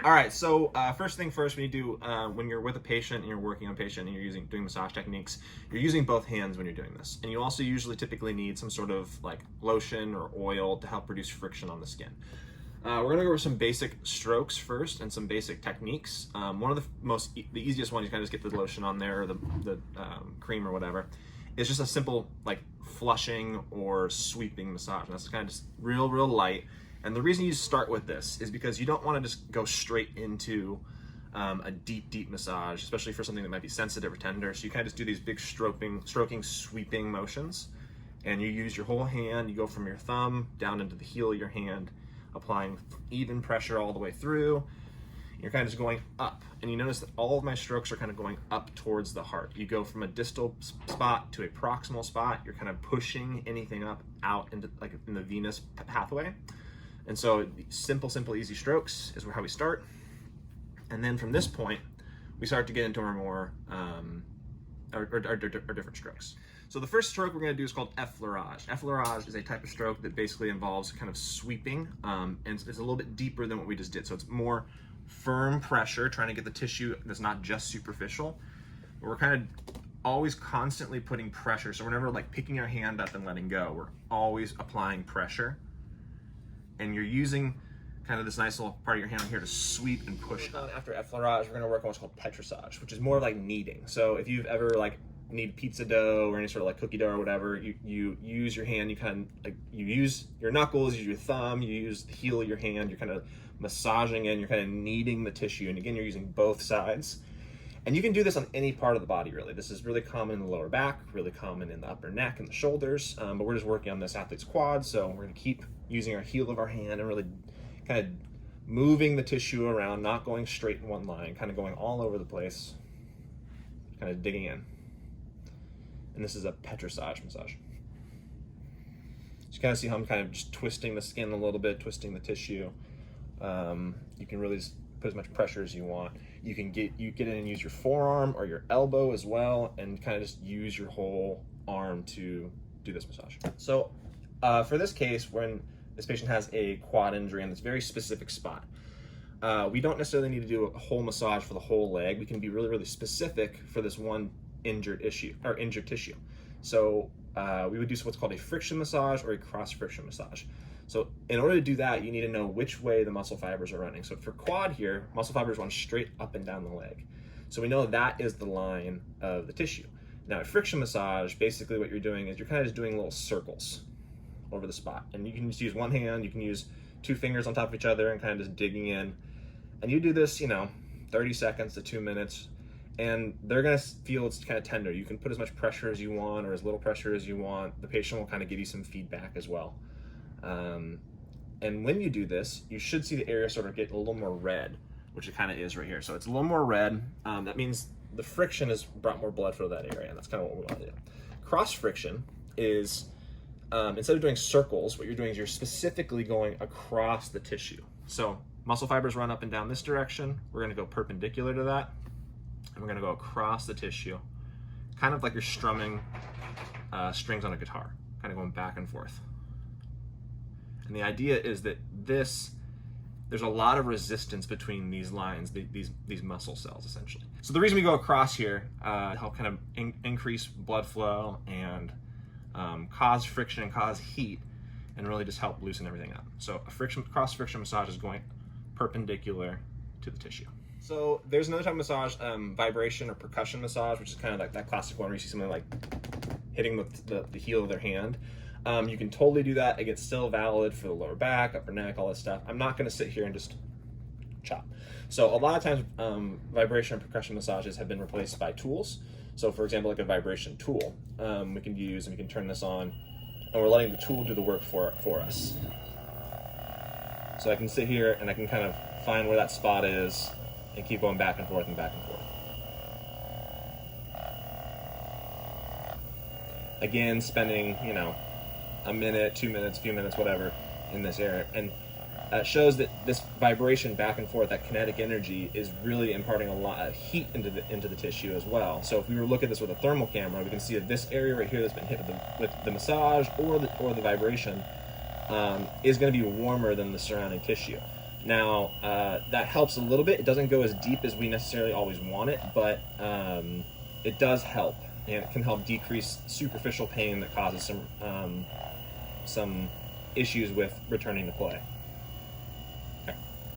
All right, so first thing first, when you do, when you're with a patient and you're working on a patient and you're doing massage techniques, you're using both hands when you're doing this. And you also usually typically need some sort of like lotion or oil to help reduce friction on the skin. We're gonna go over some basic strokes first and some basic techniques. One of the easiest one, you kind of just get the lotion on there or the cream or whatever. It's just a simple like flushing or sweeping massage. And that's kind of just real light. And the reason you start with this is because you don't want to just go straight into a deep massage, especially for something that might be sensitive or tender. So you kind of just do these big stroking, sweeping motions, and you use your whole hand. You go from your thumb down into the heel of your hand, applying even pressure all the way through. You're kind of just going up, and you notice that all of my strokes are kind of going up towards the heart. You go from a distal spot to a proximal spot. You're kind of pushing anything up out into like in the venous pathway. And so simple, easy strokes is how we start. And then from this point, we start to get into our more, our different strokes. So the first stroke we're gonna do is called effleurage. Effleurage is a type of stroke that basically involves kind of sweeping, and it's a little bit deeper than what we just did. So it's more firm pressure, trying to get the tissue that's not just superficial. But we're kind of always constantly putting pressure. So we're never like picking our hand up and letting go. We're always applying pressure. And you're using kind of this nice little part of your hand here to sweep and push. After effleurage, we're gonna work on what's called petrissage, which is more like kneading. So if you've ever like knead pizza dough or any sort of like cookie dough or whatever, you use your hand, you kind of like, you use your knuckles, you use your thumb, you use the heel of your hand, you're kind of massaging in, you're kind of kneading the tissue. And again, you're using both sides. And you can do this on any part of the body, really. This is really common in the lower back, really common in the upper neck and the shoulders, but we're just working on this athlete's quad, so we're gonna keep using our heel of our hand and really kind of moving the tissue around, not going straight in one line, kind of going all over the place, kind of digging in. And this is a petrissage massage. So you kind of see how I'm kind of just twisting the skin a little bit, twisting the tissue. You can really just put as much pressure as you want. You can get in and use your forearm or your elbow as well, and kind of just use your whole arm to do this massage. So for this case, when this patient has a quad injury in this very specific spot, we don't necessarily need to do a whole massage for the whole leg. We can be really specific for this one injured tissue. So we would do what's called a friction massage or a cross friction massage. So in order to do that, you need to know which way the muscle fibers are running. So for quad here, muscle fibers run straight up and down the leg. So we know that is the line of the tissue. Now at friction massage, basically what you're doing is you're kind of just doing little circles over the spot. And you can just use one hand, you can use two fingers on top of each other and kind of just digging in. And you do this, 30 seconds to 2 minutes, and they're gonna feel it's kind of tender. You can put as much pressure as you want or as little pressure as you want. The patient will kind of give you some feedback as well. And when you do this, you should see the area sort of get a little more red, which it kind of is right here. So it's a little more red. That means the friction has brought more blood flow to that area, and that's kind of what we want to do. Cross friction is, instead of doing circles, what you're doing is you're specifically going across the tissue. So muscle fibers run up and down this direction. We're going to go perpendicular to that, and we're going to go across the tissue, kind of like you're strumming strings on a guitar, kind of going back and forth. And the idea is that there's a lot of resistance between these lines, these muscle cells, essentially. So the reason we go across here, help kind of increase blood flow and cause friction and cause heat, and really just help loosen everything up. So a cross friction massage is going perpendicular to the tissue. So there's another type of massage, vibration or percussion massage, which is kind of like that classic one where you see somebody like hitting the heel of their hand. You can totally do that. It's still valid for the lower back, upper neck, all that stuff. I'm not going to sit here and just chop. So a lot of times vibration and percussion massages have been replaced by tools. So for example, like a vibration tool we can use, and we can turn this on, and we're letting the tool do the work for us. So I can sit here and I can kind of find where that spot is and keep going back and forth and back and forth. Again, spending, a minute, 2 minutes, few minutes, whatever, in this area. And it shows that this vibration back and forth, that kinetic energy, is really imparting a lot of heat into the tissue as well. So if we were to look at this with a thermal camera, we can see that this area right here that's been hit with the massage or the vibration is going to be warmer than the surrounding tissue. Now, that helps a little bit. It doesn't go as deep as we necessarily always want it, but it does help, and it can help decrease superficial pain that causes some issues with returning to play.